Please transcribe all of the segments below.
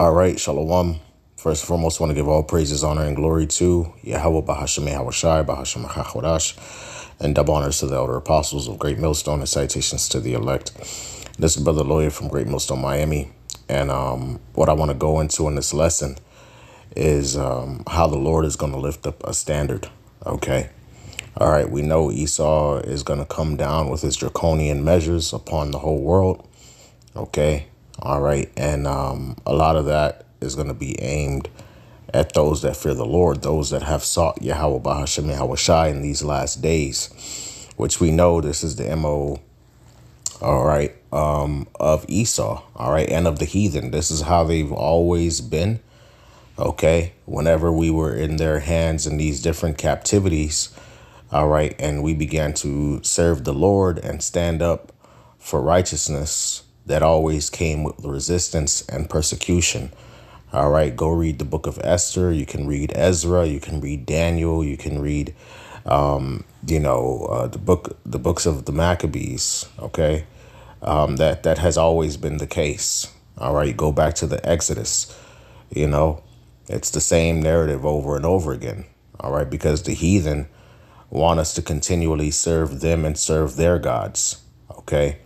All right, Shalom. First and foremost, want to give all praises, honor, and glory to Yahweh Bahashem Yahushai, Bahashem Hachodash, and double honors to the elder apostles of Great Millstone and citations to the elect. This is Brother Lawyer from Great Millstone, Miami. And what I want to go into in this lesson is how the Lord is going to lift up a standard. Okay. All right. We know Esau is going to come down with his draconian measures upon the whole world. Okay. All right. And a lot of that is going to be aimed at those that fear the Lord, those that have sought Yahweh Bahashem Yahushai in these last days, which we know this is the MO, all right, of Esau, all right, and of the heathen. This is how they've always been. Okay. Whenever we were in their hands in these different captivities, all right, and we began to serve the Lord and stand up for righteousness, that always came with resistance and persecution. All right, go read the book of Esther. You can read Ezra. You can read Daniel. You can read, the books of the Maccabees. Okay, that has always been the case. All right, go back to the Exodus. You know, it's the same narrative over and over again. All right, because the heathen want us to continually serve them and serve their gods. Okay.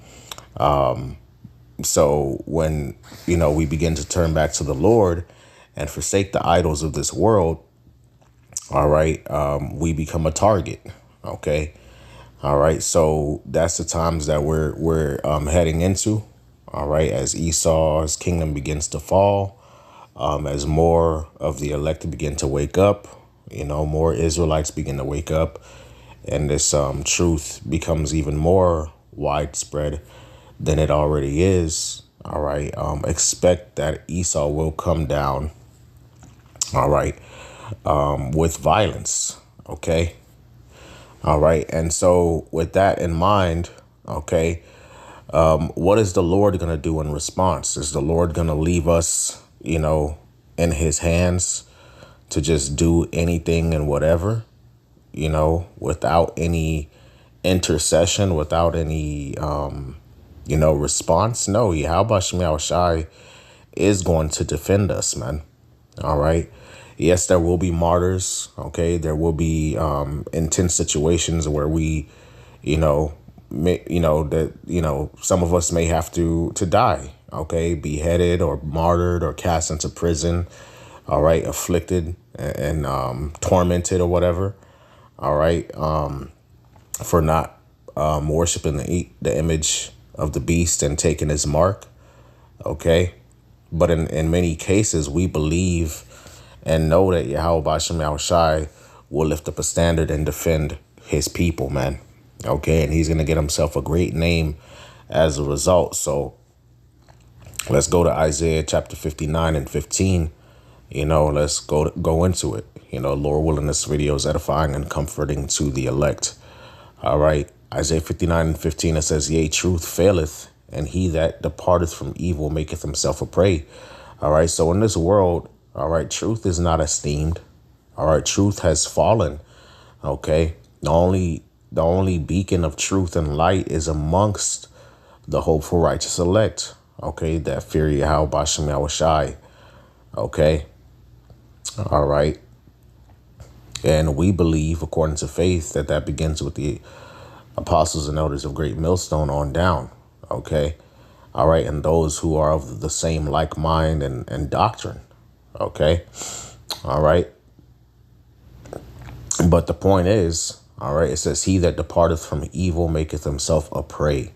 So when, we begin to turn back to the Lord and forsake the idols of this world, all right, we become a target. Okay. All right. So that's the times that we're heading into. All right. As Esau's kingdom begins to fall, as more of the elect begin to wake up, more Israelites begin to wake up, and this truth becomes even more widespread than it already is. All right. Expect that Esau will come down. All right. With violence. Okay. All right. And so with that in mind, okay, what is the Lord going to do in response? Is the Lord going to leave us, in his hands to just do anything and whatever, without any intercession, without any, response? No, Yahweh Shema Shai is going to defend us, man. All right. Yes, there will be martyrs. Okay. There will be intense situations where we, some of us may have to die. Okay. Beheaded or martyred or cast into prison. All right. Afflicted and tormented or whatever. All right. For not worshiping the image of the beast and taking his mark. Okay. But in many cases, we believe and know that Yahweh Bashem Yahushai will lift up a standard and defend his people, man. Okay. And he's going to get himself a great name as a result. So let's go to Isaiah chapter 59 and 15. Let's go into it. Lord willing, this video is edifying and comforting to the elect. All right. Isaiah 59 and 15, it says, yea, truth faileth, and he that departeth from evil maketh himself a prey. All right. So in this world, all right, truth is not esteemed. All right. Truth has fallen. Okay. The only beacon of truth and light is amongst the hopeful righteous elect. Okay. That fear Yahweh Bashem Yahushai. Okay. All right. And we believe, according to faith, that begins with the apostles and elders of Great Millstone on down. Okay. All right. And those who are of the same like mind and doctrine. Okay. All right. But the point is, all right, it says, he that departeth from evil maketh himself a prey.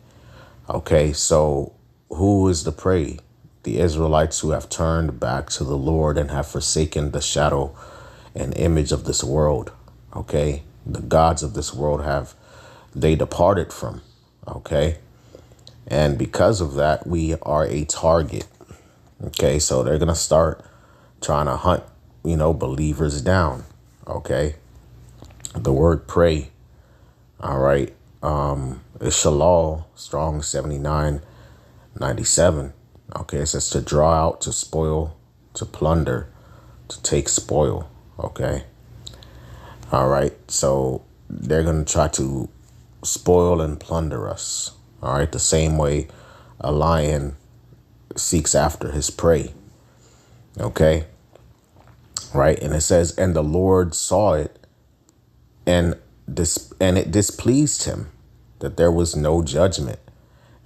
Okay. So who is the prey? The Israelites who have turned back to the Lord and have forsaken the shadow and image of this world. Okay. The gods of this world they departed from. Okay. And because of that, we are a target. Okay. So they're going to start trying to hunt, believers down. Okay. The word prey. All right. Is Shalal, Strong 7997. Okay. It says to draw out, to spoil, to plunder, to take spoil. Okay. All right. So they're going to try to spoil and plunder us. All right. The same way a lion seeks after his prey. Okay. Right. And it says, and the Lord saw it, and it displeased him that there was no judgment.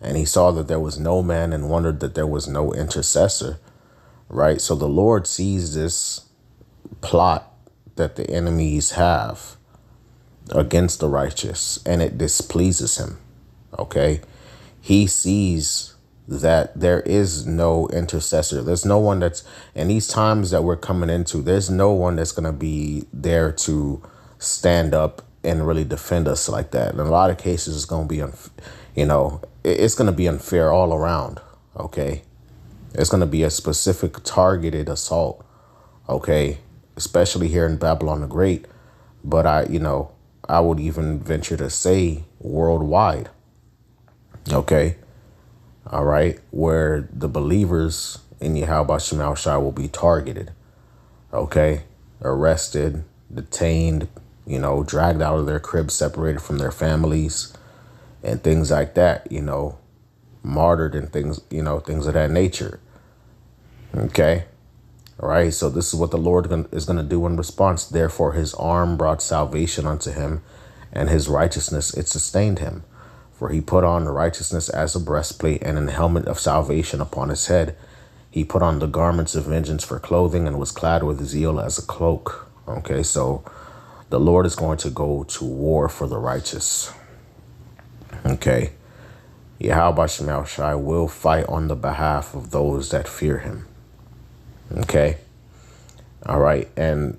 And he saw that there was no man, and wondered that there was no intercessor. Right. So the Lord sees this plot that the enemies have against the righteous, and it displeases him. Okay. He sees that there is no intercessor. There's no one that's in these times that we're coming into. There's no one that's going to be there to stand up and really defend us like that. In a lot of cases, it's going to be, it's going to be unfair all around. Okay. It's going to be a specific targeted assault. Okay. Especially here in Babylon the Great. But I would even venture to say worldwide. Okay. All right. Where the believers in Yahweh Shema Shai will be targeted. Okay. Arrested, detained, dragged out of their cribs, separated from their families and things like that, martyred and things, things of that nature. Okay. All right. So this is what the Lord is going to do in response. Therefore, his arm brought salvation unto him, and his righteousness, it sustained him. For he put on righteousness as a breastplate, and an helmet of salvation upon his head. He put on the garments of vengeance for clothing, and was clad with zeal as a cloak. Okay, so the Lord is going to go to war for the righteous. Okay. Yahweh Shema Shai will fight on the behalf of those that fear him. Okay. All right. And,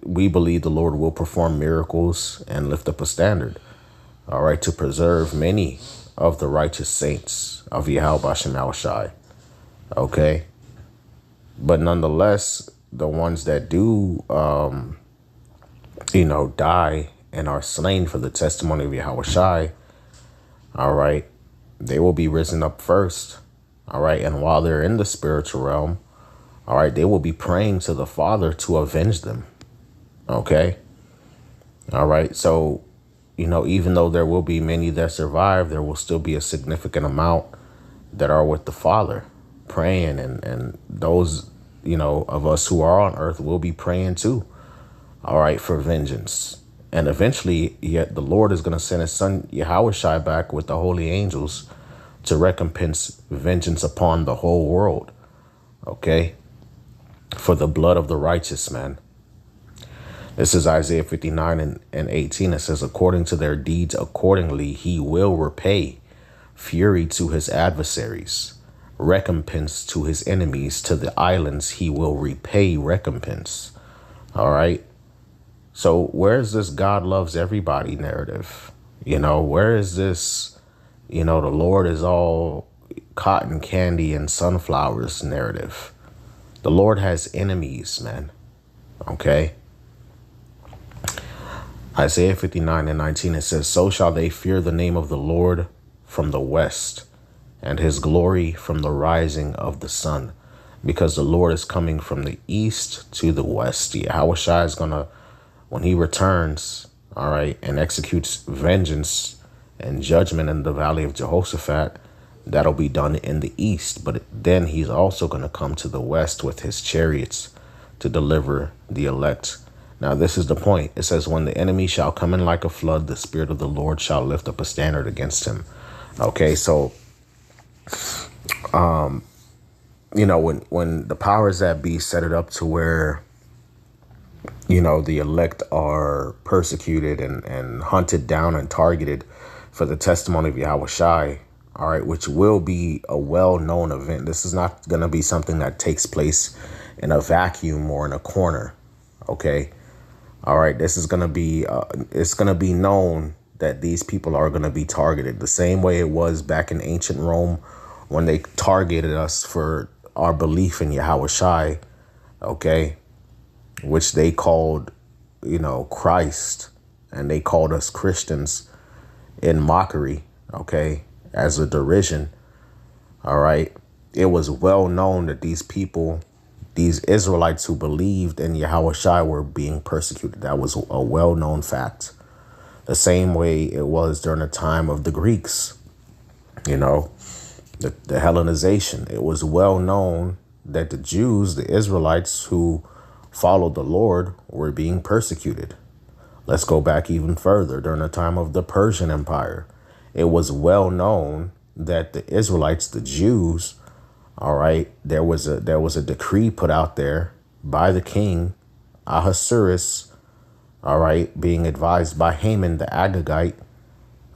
we believe the Lord will perform miracles and lift up a standard. All right, to preserve many of the righteous saints of Yahweh Shema Shai. Okay. But nonetheless, the ones that do, die and are slain for the testimony of Yahweh Shai, all right, they will be risen up first. All right. And while they're in the spiritual realm, all right, they will be praying to the Father to avenge them. Okay. All right. So, even though there will be many that survive, there will still be a significant amount that are with the Father praying. And those, of us who are on earth will be praying too. All right. For vengeance. And eventually, yet the Lord is going to send his son Yahweh Shai back with the holy angels to recompense vengeance upon the whole world. Okay. For the blood of the righteous, man. This is Isaiah 59 and 18. It says, according to their deeds, accordingly, he will repay fury to his adversaries, recompense to his enemies. To the islands, he will repay recompense. All right. So where is this God loves everybody narrative? Where is this, the Lord is all cotton candy and sunflowers narrative? The Lord has enemies, man. Okay. Isaiah 59 and 19, it says, so shall they fear the name of the Lord from the west, and his glory from the rising of the sun, because the Lord is coming from the east to the west. Yahweh Shai is going to, when he returns, all right, and executes vengeance and judgment in the valley of Jehoshaphat, that'll be done in the east. But then he's also going to come to the west with his chariots to deliver the elect. Now, this is the point. It says, when the enemy shall come in like a flood, the Spirit of the Lord shall lift up a standard against him. Okay, so, when the powers that be set it up to where, the elect are persecuted and hunted down and targeted for the testimony of Yahweh Shai, all right, which will be a well-known event. This is not going to be something that takes place in a vacuum or in a corner. Okay. All right. This is going to be it's going to be known that these people are going to be targeted the same way it was back in ancient Rome when they targeted us for our belief in Yahweh Shai. OK, which they called, Christ, and they called us Christians in mockery. OK, as a derision. All right. It was well known that these people, these Israelites who believed in Yahweh Shai, were being persecuted. That was a well-known fact. The same way it was during the time of the Greeks, the Hellenization. It was well known that the Jews, the Israelites who followed the Lord, were being persecuted. Let's go back even further. During the time of the Persian Empire, it was well known that the Israelites, the Jews, all right, there was a decree put out there by the king Ahasuerus, all right, being advised by Haman the Agagite.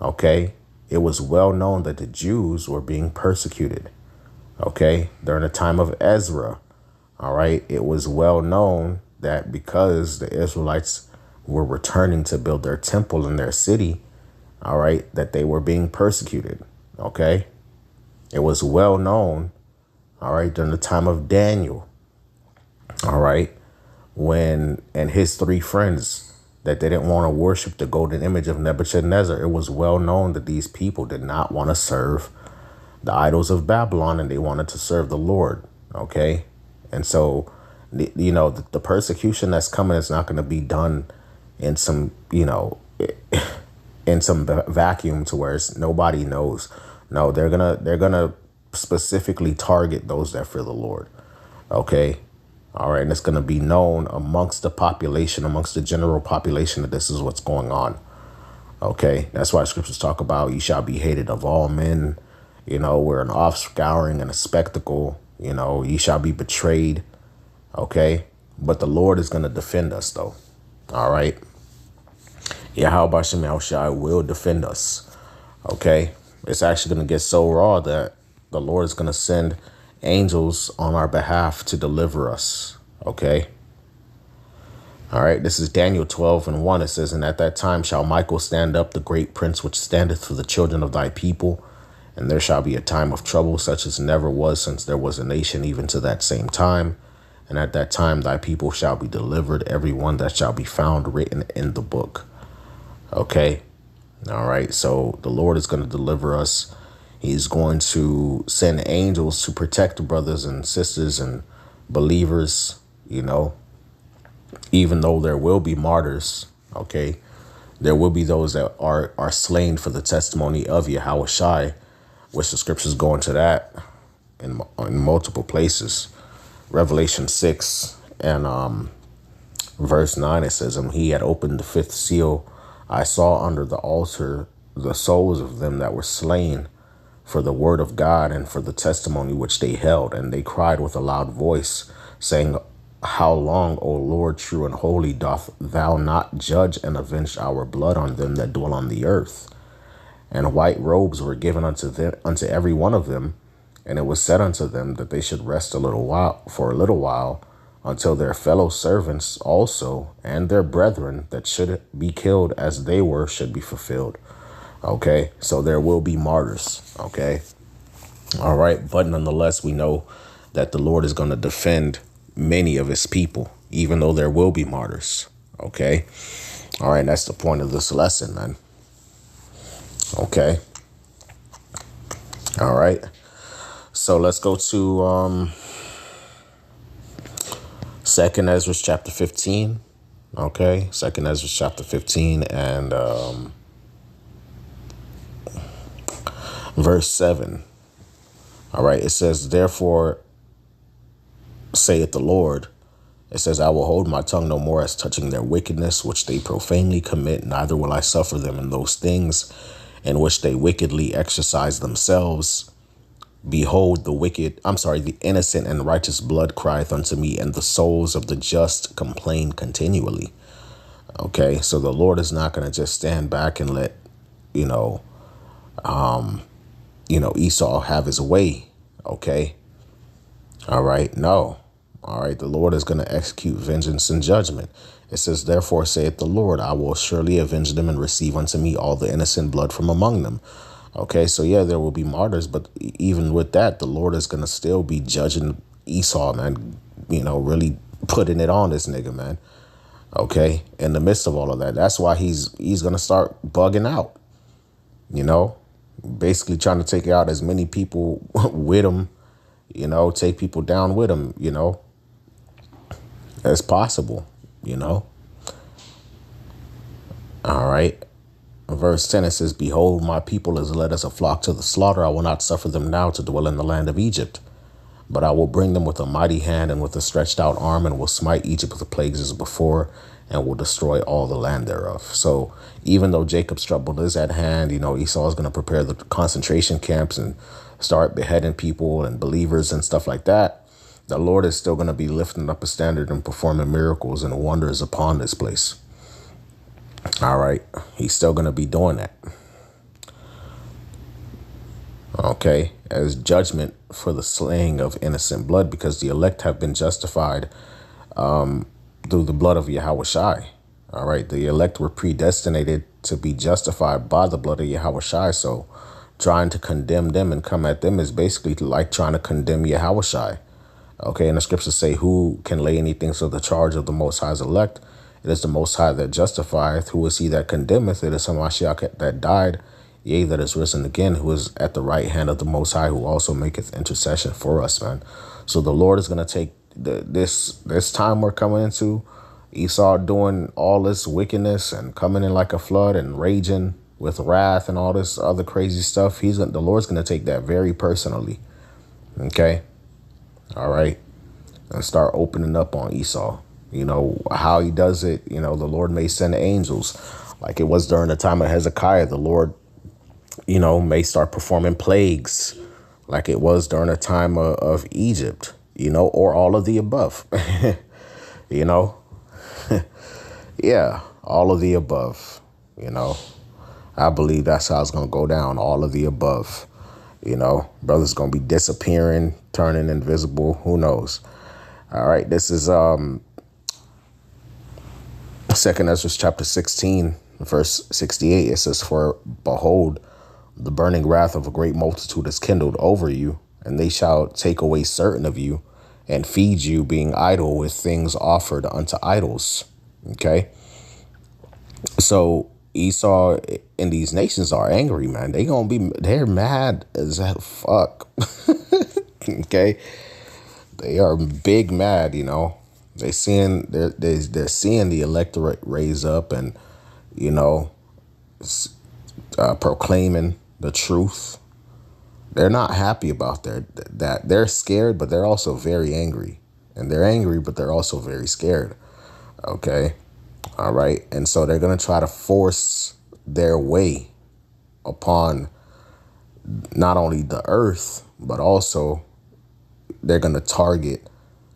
Okay, it was well known that the Jews were being persecuted. Okay, during the time of Ezra, all right, it was well known that because the Israelites were returning to build their temple in their city, all right, that they were being persecuted. Okay, it was well known, all right, during the time of Daniel, all right, when and his three friends that they didn't want to worship the golden image of Nebuchadnezzar. It was well known that these people did not want to serve the idols of Babylon and they wanted to serve the Lord. OK, and so, the persecution that's coming is not going to be done in some, in some vacuum to where nobody knows. No, they're gonna specifically target those that fear the Lord. OK. All right. And it's going to be known amongst the population, amongst the general population, that this is what's going on. OK, that's why scriptures talk about you shall be hated of all men. We're an offscouring and a spectacle. You shall be betrayed. OK, but the Lord is going to defend us, though. All right. Yahweh Shem Shai will defend us. OK, it's actually going to get so raw that the Lord is going to send angels on our behalf to deliver us. OK. All right. This is Daniel 12:1. It says, and at that time shall Michael stand up, the great prince which standeth for the children of thy people. And there shall be a time of trouble such as never was since there was a nation, even to that same time. And at that time thy people shall be delivered, every one that shall be found written in the book. OK. All right. So the Lord is going to deliver us. He's going to send angels to protect brothers and sisters and believers, even though there will be martyrs. OK, there will be those that are slain for the testimony of Yahweh Shai, which the scriptures go into that in multiple places. Revelation 6 and verse 9, it says, and he had opened the fifth seal. I saw under the altar the souls of them that were slain for the word of God and for the testimony which they held. And they cried with a loud voice, saying, how long, O Lord, true and holy, doth thou not judge and avenge our blood on them that dwell on the earth? And white robes were given unto every one of them. And it was said unto them that they should rest for a little while, until their fellow servants also and their brethren that should be killed as they were should be fulfilled. OK, so there will be martyrs. OK. All right. But nonetheless, we know that the Lord is going to defend many of his people, even though there will be martyrs. OK. All right. That's the point of this lesson, man. OK. All right. So let's go to 2nd Ezra chapter 15. OK. 2nd Ezra chapter 15 and verse 7. All right. It says, therefore, saith the Lord, it says, I will hold my tongue no more as touching their wickedness, which they profanely commit, neither will I suffer them in those things in which they wickedly exercise themselves. Behold, the innocent and righteous blood crieth unto me, and the souls of the just complain continually. OK, so the Lord is not going to just stand back and let, Esau have his way. OK. All right. No. All right. The Lord is going to execute vengeance and judgment. It says, therefore, saith the Lord, I will surely avenge them and receive unto me all the innocent blood from among them. OK, so, yeah, there will be martyrs. But even with that, the Lord is going to still be judging Esau, man, really putting it on this nigga, man. OK, in the midst of all of that. That's why he's going to start bugging out, basically trying to take out as many people with him, take people down with him, as possible, All right. Verse 10, it says, behold, my people is led as a flock to the slaughter. I will not suffer them now to dwell in the land of Egypt. But I will bring them with a mighty hand and with a stretched out arm, and will smite Egypt with the plagues as before, and will destroy all the land thereof. So even though Jacob's trouble is at hand, Esau is going to prepare the concentration camps and start beheading people and believers and stuff like that. The Lord is still going to be lifting up a standard and performing miracles and wonders upon this place. All right. He's still going to be doing that. Okay. As judgment for the slaying of innocent blood, because the elect have been justified through the blood of Yahweh Shai. All right. The elect were predestinated to be justified by the blood of Yahweh Shai. So trying to condemn them and come at them is basically like trying to condemn Yahweh Shai. Okay, and the scriptures say, who can lay anything to the charge of the Most High's elect? It is the Most High that justifieth. Who is he that condemneth? It is Hamashiach that died, yea, that is risen again, who is at the right hand of the Most High, who also maketh intercession for us, man. So the Lord is going to take this time we're coming into, Esau doing all this wickedness and coming in like a flood and raging with wrath and all this other crazy stuff. The Lord's going to take that very personally. Okay. All right. And start opening up on Esau. How he does it. The Lord may send angels like it was during the time of Hezekiah. The Lord, may start performing plagues like it was during the time of Egypt, or all of the above, yeah, all of the above, I believe that's how it's going to go down. All of the above. Brother's going to be disappearing, turning invisible. Who knows? All right. This is 2 Ezra chapter 16, verse 68. It says, for behold, the burning wrath of a great multitude is kindled over you, and they shall take away certain of you and feed you, being idle with things offered unto idols. Okay. So Esau and these nations are angry, man. They're mad as fuck. Okay. They are big mad, they're seeing the electorate raise up and, proclaiming the truth. They're not happy about that. They're scared, but they're also very angry. And they're angry, but they're also very scared. Okay. All right. And so they're going to try to force their way upon not only the earth, but also they're going to target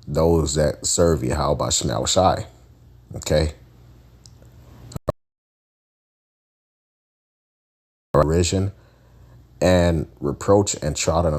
those that serve Yahweh Shai Shai. Okay. Derision and reproach and trodden